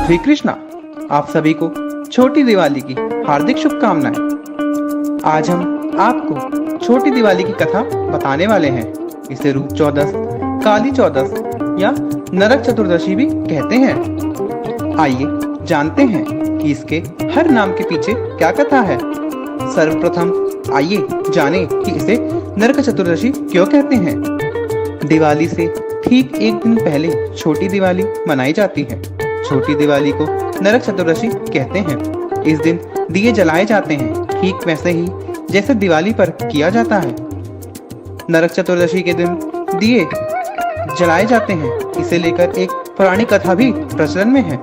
श्री कृष्णा, आप सभी को छोटी दिवाली की हार्दिक शुभकामनाएं। आज हम आपको छोटी दिवाली की कथा बताने वाले हैं। इसे रूप चौदस, काली चौदस या नरक चतुर्दशी भी कहते हैं। आइए जानते हैं कि इसके हर नाम के पीछे क्या कथा है। सर्वप्रथम आइए जानें कि इसे नरक चतुर्दशी क्यों कहते हैं। दिवाली से ठीक एक दिन पहले छोटी दिवाली मनाई जाती है। छोटी दिवाली को नरक चतुर्दशी कहते हैं। इस दिन दिए जलाए जाते हैं, ठीक वैसे ही जैसे दिवाली पर किया जाता है। नरक चतुर्दशी के दिन दिए जलाए जाते हैं, इसे लेकर एक पौराणिक कथा भी प्रचलन में है।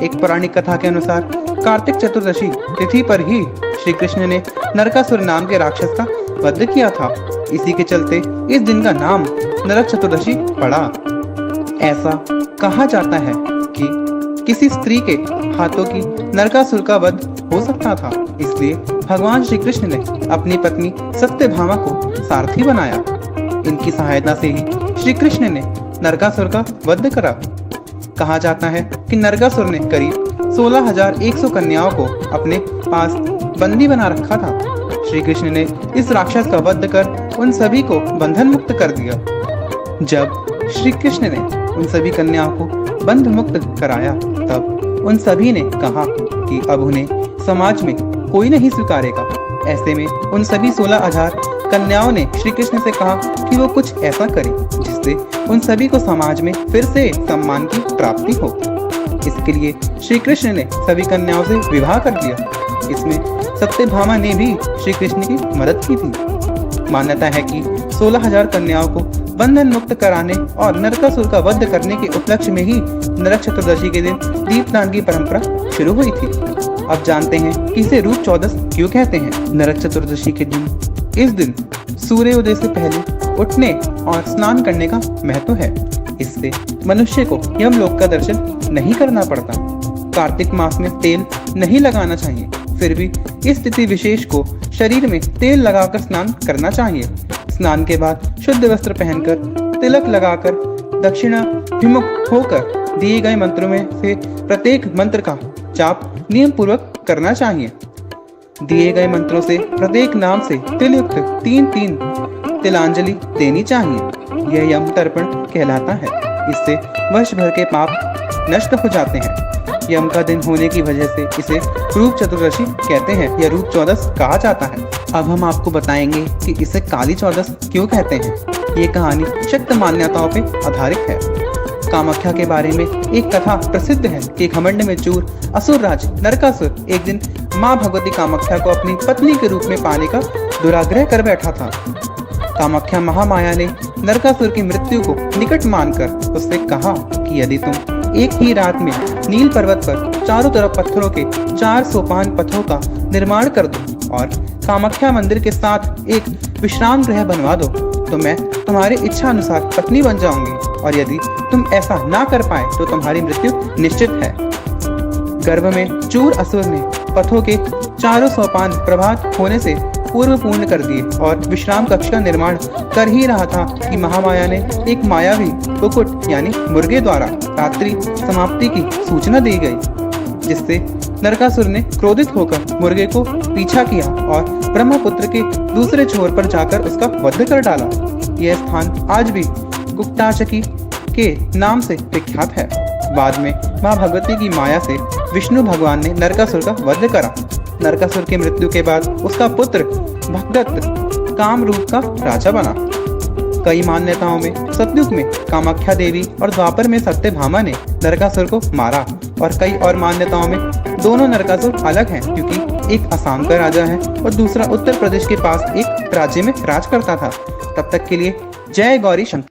एक पौराणिक कथा के अनुसार कार्तिक चतुर्दशी तिथि पर ही श्री कृष्ण ने नरकासुर नाम के राक्षस का वध किया था। इसी के चलते इस दिन का नाम नरक चतुर्दशी पड़ा। ऐसा कहा जाता है कि किसी स्त्री के हाथों की नरकासुर का वध हो सकता था, इसलिए भगवान श्री कृष्ण ने अपनी पत्नी सत्यभामा को सारथी बनाया। इनकी सहायता से ही श्री कृष्ण ने नरकासुर का वध करा। कहा जाता है कि नरकासुर ने करीब 16,100 कन्याओं को अपने पास बंदी बना रखा था। श्री कृष्ण ने इस राक्षस का वध कर उन सभी को बंधन मुक्त कर दिया। जब श्री कृष्ण ने उन सभी कन्याओं को बंध मुक्त कराया, तब उन सभी ने कहा कि अब उन्हें समाज में कोई नहीं स्वीकारेगा। ऐसे में उन सभी 16,000 कन्याओं ने श्री कृष्ण से कहा कि वो कुछ ऐसा करें जिससे उन सभी को समाज में फिर से सम्मान की प्राप्ति हो। इसके लिए श्री कृष्ण ने सभी कन्याओं से विवाह कर दिया। इसमें सत्यभामा ने भी श्री कृष्ण की मदद की थी। मान्यता है कि 16,000 कन्याओं को बंधन मुक्त कराने और नरकासुर का वध करने के उपलक्ष्य में ही नरक चतुर्दशी के दिन दीपदान की परंपरा शुरू हुई थी। अब जानते हैं कि इसे रूप चौदस क्यों कहते हैं। नरक चतुर्दशी के दिन इस दिन सूर्योदय से पहले उठने और स्नान करने का महत्व है। इससे मनुष्य को यमलोक का दर्शन नहीं करना पड़ता। कार्तिक मास में तेल नहीं लगाना चाहिए, फिर भी इस तिथि विशेष को शरीर में तेल लगाकर स्नान करना चाहिए। स्नान के बाद शुद्ध वस्त्र पहनकर तिलक लगाकर दक्षिणाभिमुख होकर दिए गए मंत्रों में से प्रत्येक मंत्र का जाप नियम पूर्वक करना चाहिए। दिए गए मंत्रों से प्रत्येक नाम से तिलयुक्त 3-3 तिलांजलि देनी चाहिए। यह यम तर्पण कहलाता है। इससे वर्ष भर के पाप नष्ट हो जाते हैं। यम का दिन होने की वजह से इसे रूप चतुर्दशी कहते हैं या रूप चौदस कहा जाता है। अब हम आपको बताएंगे कि इसे काली चौदस क्यों कहते हैं। ये कहानी शक्त मान्यताओं पे आधारित है। कामाख्या के बारे में एक कथा प्रसिद्ध है कि घमंड में चूर असुर राज नरकासुर एक दिन माँ भगवती कामाख्या को अपनी पत्नी के रूप में पाने का दुराग्रह कर बैठा था। कामाख्या महामाया ने नरकासुर की मृत्यु को निकट मानकर उससे कहा कि यदि तुम एक ही रात में नील पर्वत पर चारों तरफ पत्थरों के 4 सोपान पथों का निर्माण कर दो और कामाख्या मंदिर के साथ एक विश्राम गृह बनवा दो, तो मैं तुम्हारी इच्छा अनुसार पत्नी बन जाऊंगी, और यदि तुम ऐसा ना कर पाए तो तुम्हारी मृत्यु निश्चित है। गर्भ में चूर असुर ने पथों के 4 सोपान प्रभात होने से पूर्व पूर्ण कर दिए और विश्राम कक्ष का निर्माण कर ही रहा था कि महामाया ने एक मायावी कुक्कुट यानी मुर्गे द्वारा रात्रि समाप्ति की सूचना दी गई, जिससे नरकासुर ने क्रोधित होकर मुर्गे को पीछा किया और ब्रह्मपुत्र के दूसरे छोर पर जाकर उसका वध कर डाला। यह स्थान आज भी गुप्ताचकी के नाम से विख्यात है। बाद में माँ भगवती की माया से विष्णु भगवान ने नरकासुर का वध करा। नरकासुर की मृत्यु के बाद उसका पुत्र भगदत्त कामरूप का राजा बना। कई मान्यताओं में सतयुग में कामाख्या देवी और द्वापर में सत्यभामा ने नरकासुर को मारा, और कई और मान्यताओं में दोनों नरकासुर अलग हैं, क्योंकि एक असम का राजा है और दूसरा उत्तर प्रदेश के पास एक राज्य में राज करता था। तब तक के लिए जय गौरी शंकर।